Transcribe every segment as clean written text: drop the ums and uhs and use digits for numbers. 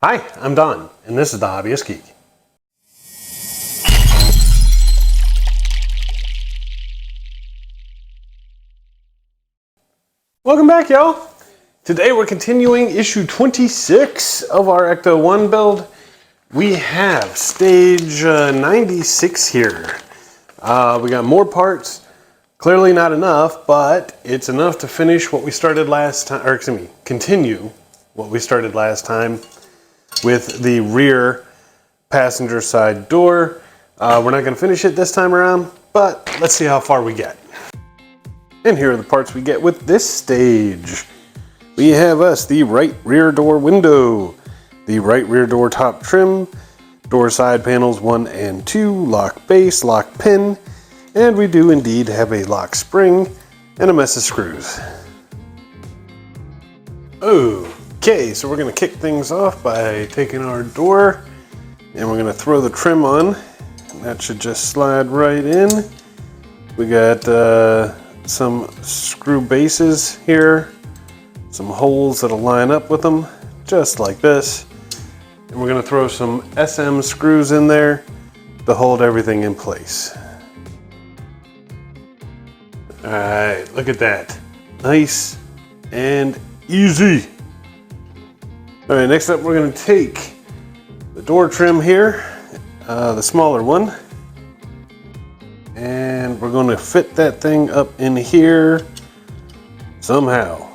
Hi, I'm Don, and this is The Hobbyist Geek. Welcome back, y'all. Today we're continuing issue 26 of our Ecto-1 build. We have stage 96 here. We got more parts. Clearly not enough, but it's enough to finish what we started last time, or excuse me, continue what we started last time with the rear passenger side door. We're not going to finish it this time around, but let's see how far we get. And here are the parts we get with this stage. We have the right rear door window, the right rear door top trim, door side panels 1 and 2, lock base, lock pin, and we do indeed have a lock spring and a mess of screws. Okay, so we're going to kick things off by taking our door and we're going to throw the trim on. That should just slide right in. We got some screw bases here, some holes that'll line up with them, just like this. And we're going to throw some SM screws in there to hold everything in place. Alright, look at that. Nice and easy. Alright, next up we're going to take the door trim here, the smaller one, and we're going to fit that thing up in here somehow.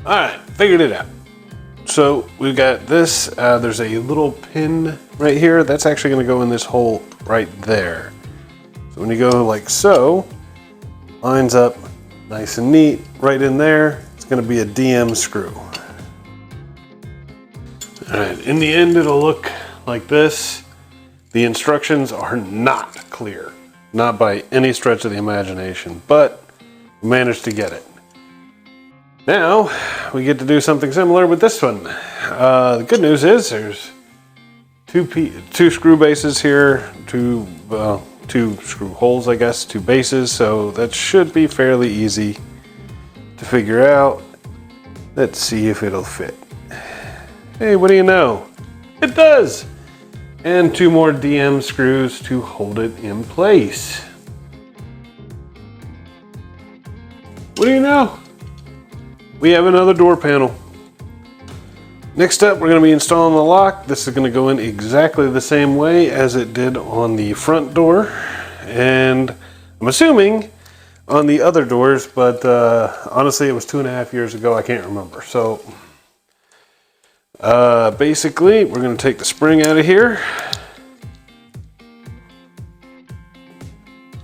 Alright, figured it out. So we've got this, there's a little pin right here that's actually going to go in this hole right there. So when you go like so, lines up nice and neat right in there. It's going to be a DM screw. Alright, in the end it'll look like this. The instructions are not clear, not by any stretch of the imagination, but we managed to get it. Now we get to do something similar with this one. The good news is there's two screw bases here, two screw holes, I guess, two bases, so that should be fairly easy to figure out. Let's see if it'll fit. Hey, what do you know? It does! And two more DM screws to hold it in place. What do you know? We have another door panel. Next up, we're going to be installing the lock. This is going to go in exactly the same way as it did on the front door. And I'm assuming on the other doors, but honestly, it was 2.5 years ago. I can't remember. So basically, we're going to take the spring out of here.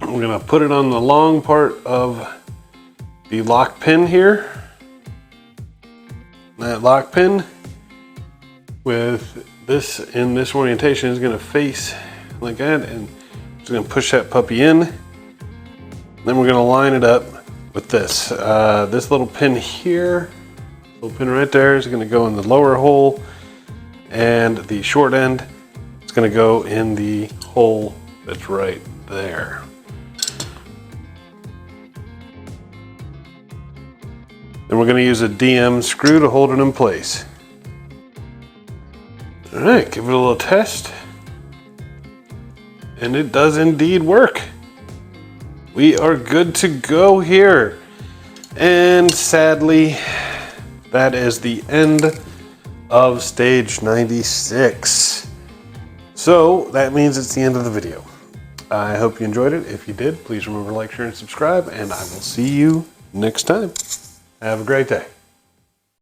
We're going to put it on the long part of the lock pin here. That lock pin with this in this orientation is going to face like that, and just going to push that puppy in. Then we're going to line it up with this. This little pin here, little pin right there, is going to go in the lower hole, and the short end is going to go in the hole that's right there. Then we're going to use a DM screw to hold it in place. All right, give it a little test. And it does indeed work. We are good to go here. And sadly, that is the end of stage 96. So that means it's the end of the video. I hope you enjoyed it. If you did, please remember to like, share, and subscribe, and I will see you next time. Have a great day.